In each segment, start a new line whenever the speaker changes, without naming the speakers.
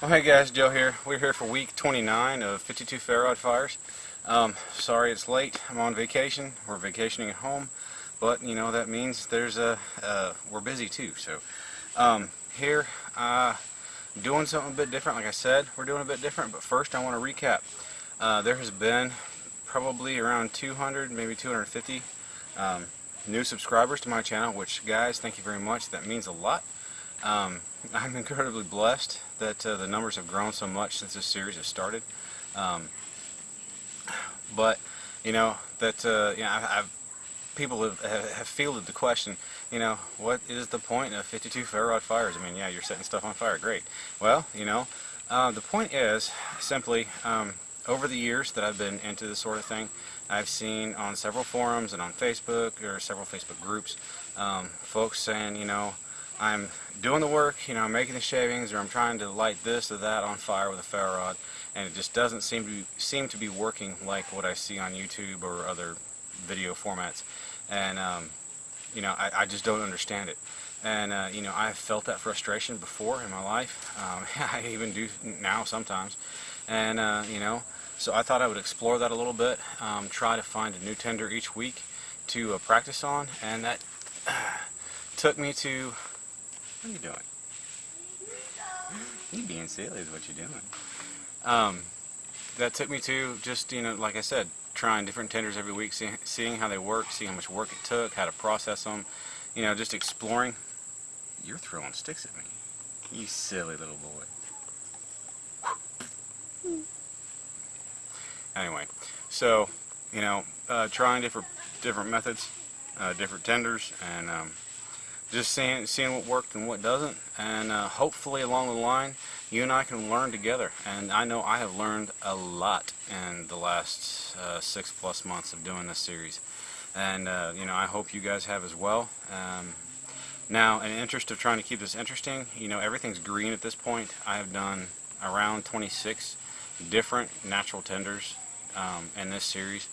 Oh, hey guys, Joe here. We're here for week 29 of 52 Ferro fires. Sorry it's late. I'm on vacation. We're vacationing at home, but you know that means we're busy too. So here, doing something a bit different. Like I said, we're doing a bit different. But first, I want to recap. There has been probably around 200, maybe 250 new subscribers to my channel. Which, guys, thank you very much. That means a lot. I'm incredibly blessed that the numbers have grown so much since this series has started. But you know that people have fielded the question. You know, what is the point of 52 ferro rod fires? I mean, yeah, you're setting stuff on fire, great. Well, you know, the point is simply over the years that I've been into this sort of thing, I've seen on several forums and on Facebook or several Facebook groups, folks saying, you know, I'm doing the work, you know, I'm making the shavings, or I'm trying to light this or that on fire with a ferro rod, and it just doesn't seem to be working like what I see on YouTube or other video formats. And you know, I just don't understand it. And you know, I've felt that frustration before in my life. I even do now sometimes. And you know, so I thought I would explore that a little bit, try to find a new tinder each week to practice on, and that took me to. What are you doing? You being silly is what you're doing. That took me to just, you know, like I said, trying different tenders every week, seeing how they work, seeing how much work it took, how to process them, you know, just exploring. You're throwing sticks at me. You silly little boy. Anyway, so, you know, trying different methods, different tenders, and just seeing what worked and what doesn't, and hopefully along the line you and I can learn together. And I know I have learned a lot in the last 6+ months of doing this series, and you know, I hope you guys have as well. Now, in the interest of trying to keep this interesting, you know, everything's green at this point. I have done around 26 different natural tenders in this series,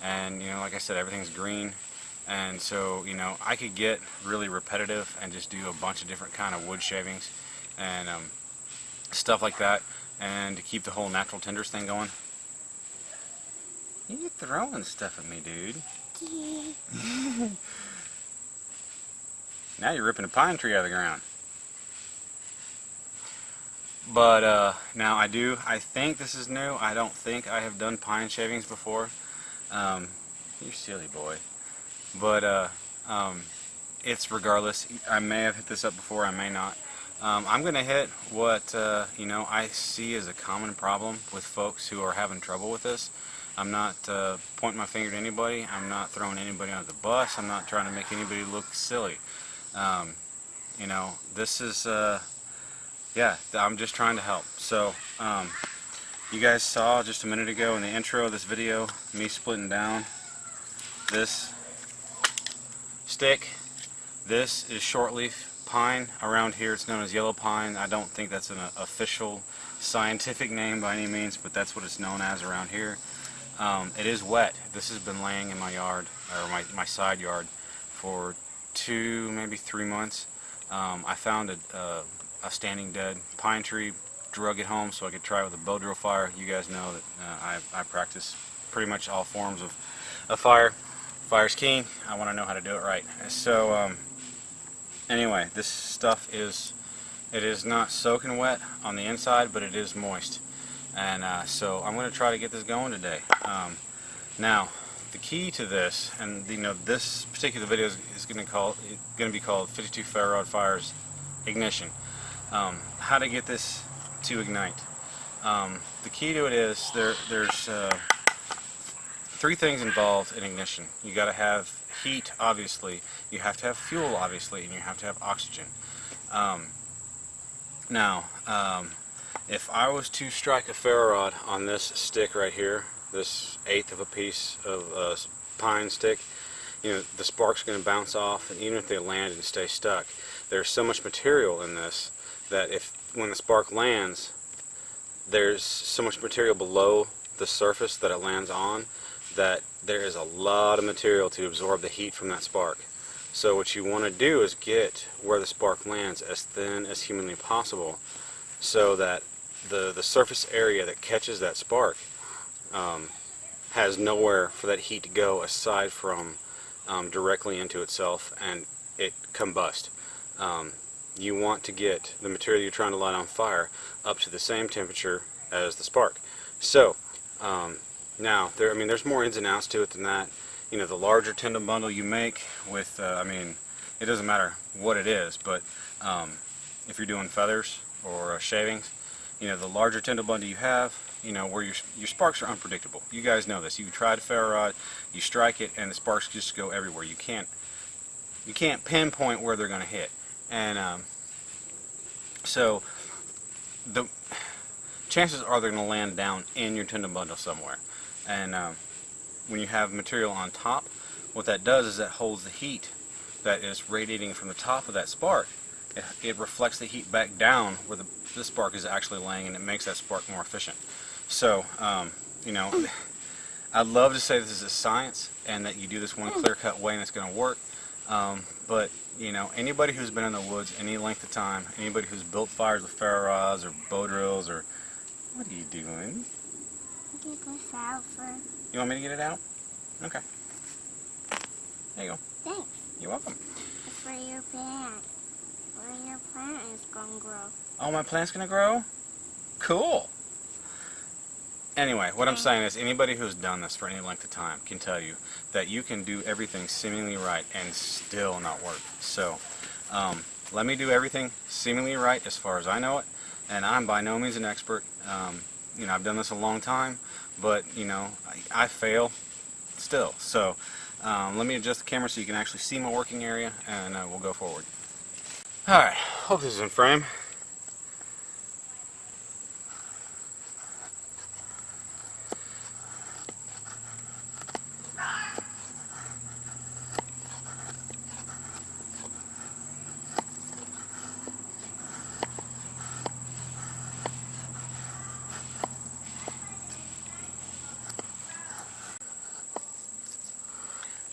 and you know, like I said, everything's green. And so, you know, I could get really repetitive and just do a bunch of different kind of wood shavings and stuff like that, and to keep the whole natural tenders thing going. You're throwing stuff at me, dude. Now you're ripping a pine tree out of the ground. But now I think this is new. I don't think I have done pine shavings before. You silly boy. But it's regardless. I may have hit this up before, I may not. I'm going to hit what you know, I see as a common problem with folks who are having trouble with this. I'm not pointing my finger to anybody. I'm not throwing anybody under the bus. I'm not trying to make anybody look silly. You know, this is yeah, I'm just trying to help. So you guys saw just a minute ago in the intro of this video me splitting down this stick. This is shortleaf pine. Around here it's known as yellow pine. I don't think that's an official scientific name by any means, but that's what it's known as around here. It is wet. This has been laying in my yard, or my side yard, for 2, maybe 3 months. I found a standing dead pine tree, drug it home so I could try it with a bow drill fire. You guys know that I practice pretty much all forms of fire. Fire's keen. I want to know how to do it right. So anyway, this stuff is not soaking wet on the inside, but it is moist. And so I'm going to try to get this going today. Now, the key to this, and you know, this particular video is going to be called 52 Ferro Rod Fires Ignition. How to get this to ignite. The key to it is there's 3 things involved in ignition. You got to have heat, obviously. You have to have fuel, obviously, and you have to have oxygen. Now, if I was to strike a ferro rod on this stick right here, this 1/8 of a piece of pine stick, you know, the spark's going to bounce off, and even if they land and stay stuck, there's so much material in this that when the spark lands, there's so much material below the surface that it lands on, that there is a lot of material to absorb the heat from that spark. So what you want to do is get where the spark lands as thin as humanly possible, so that the surface area that catches that spark has nowhere for that heat to go aside from directly into itself, and it combusts. You want to get the material you're trying to light on fire up to the same temperature as the spark. So now there's more ins and outs to it than that. You know, the larger tinder bundle you make with it doesn't matter what it is, but if you're doing feathers or shavings, you know, the larger tinder bundle you have, you know, where your sparks are unpredictable. You guys know this. You try to ferro rod, you strike it, and the sparks just go everywhere. You can't pinpoint where they're going to hit, and so the chances are they're going to land down in your tinder bundle somewhere. And when you have material on top, what that does is that holds the heat that is radiating from the top of that spark. It reflects the heat back down where the spark is actually laying, and it makes that spark more efficient. So, you know, I'd love to say this is a science and that you do this one clear-cut way and it's going to work. But, you know, anybody who's been in the woods any length of time, anybody who's built fires with ferro rods or bow drills or... What are you doing?
Get this out first.
You want me to get it out? Okay. There you go.
Thanks.
You're welcome.
It's for your plant. Where your plant is going to grow.
Oh, my plant's going to grow? Cool. Anyway, what I'm saying is anybody who's done this for any length of time can tell you that you can do everything seemingly right and still not work. So, let me do everything seemingly right as far as I know it, and I'm by no means an expert. You know, I've done this a long time, but, you know, I fail still. So, let me adjust the camera so you can actually see my working area, and we'll go forward. Alright, hope this is in frame.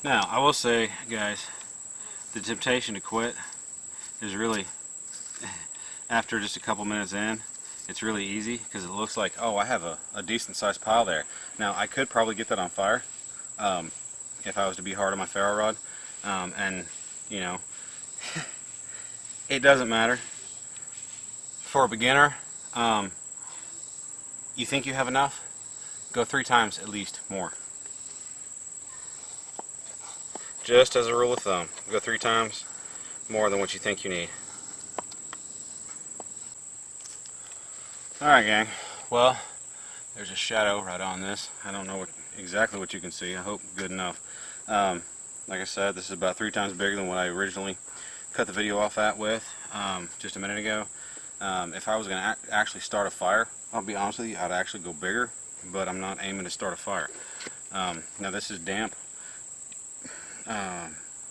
Now, I will say, guys, the temptation to quit is really, after just a couple minutes in, it's really easy because it looks like, oh, I have a decent sized pile there. Now, I could probably get that on fire if I was to be hard on my ferro rod, and, you know, it doesn't matter. For a beginner, you think you have enough? Go 3 times at least more. Just as a rule of thumb, go 3 times more than what you think you need. Alright, gang, well, there's a shadow right on this. I don't know exactly what you can see. I hope good enough. Like I said, this is about 3 times bigger than what I originally cut the video off at with just a minute ago. If I was going to actually start a fire, I'll be honest with you, I'd actually go bigger, but I'm not aiming to start a fire. Now this is damp.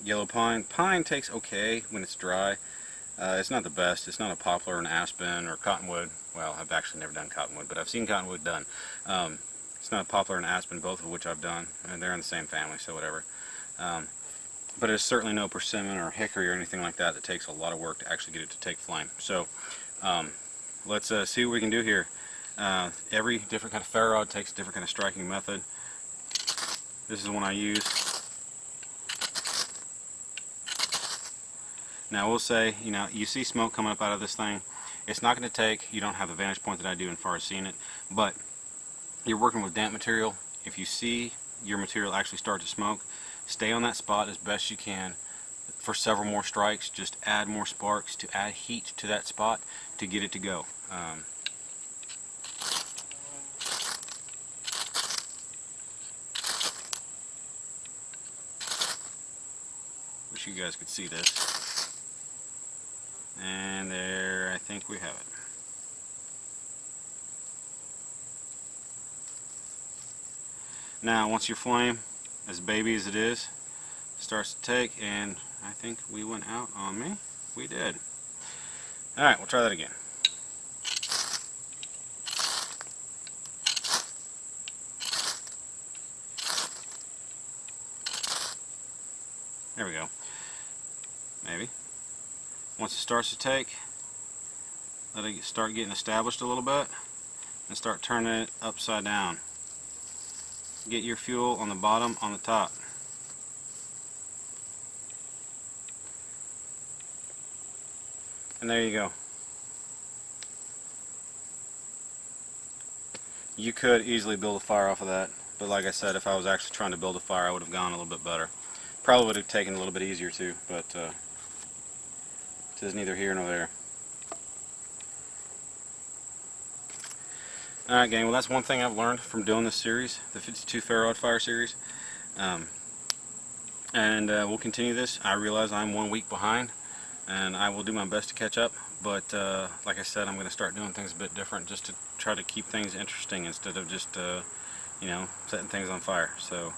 Yellow pine. Pine takes okay when it's dry. It's not the best. It's not a poplar or an aspen or cottonwood. Well, I've actually never done cottonwood, but I've seen cottonwood done. It's not a poplar and aspen, both of which I've done, and they're in the same family, so whatever. But it's certainly no persimmon or hickory or anything like that that takes a lot of work to actually get it to take flame. So let's see what we can do here. Every different kind of ferro rod takes a different kind of striking method. This is one I use. Now, I will say, you know, you see smoke coming up out of this thing. It's not going to take, you don't have the vantage point that I do as far as seeing it, but you're working with damp material. If you see your material actually start to smoke, stay on that spot as best you can for several more strikes. Just add more sparks to add heat to that spot to get it to go. Wish you guys could see this. And there, I think we have it. Now, once your flame, as baby as it is, starts to take, and I think we went out on me. We did. Alright, we'll try that again. There we go. Maybe. Once it starts to take, let it start getting established a little bit. and start turning it upside down. Get your fuel on the bottom, on the top. And there you go. You could easily build a fire off of that, but like I said, if I was actually trying to build a fire, I would have gone a little bit better. Probably would have taken a little bit easier too, but it is neither here nor there. Alright gang, well that's one thing I've learned from doing this series, the 52 Ferro Odd Fire series. And we'll continue this. I realize I'm 1 week behind, and I will do my best to catch up, but like I said, I'm going to start doing things a bit different just to try to keep things interesting instead of just you know, setting things on fire. So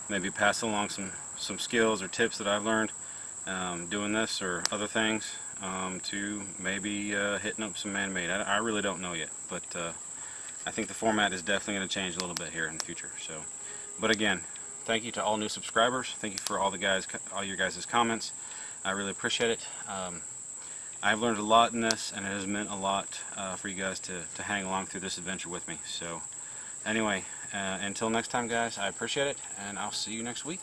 maybe pass along some skills or tips that I've learned doing this or other things to maybe hitting up some man-made. I really don't know yet, but I think the format is definitely going to change a little bit here in the future. So, but again, thank you to all new subscribers. Thank you for all your guys' comments. I really appreciate it. I've learned a lot in this, and it has meant a lot for you guys to hang along through this adventure with me. So, anyway, until next time, guys, I appreciate it, and I'll see you next week.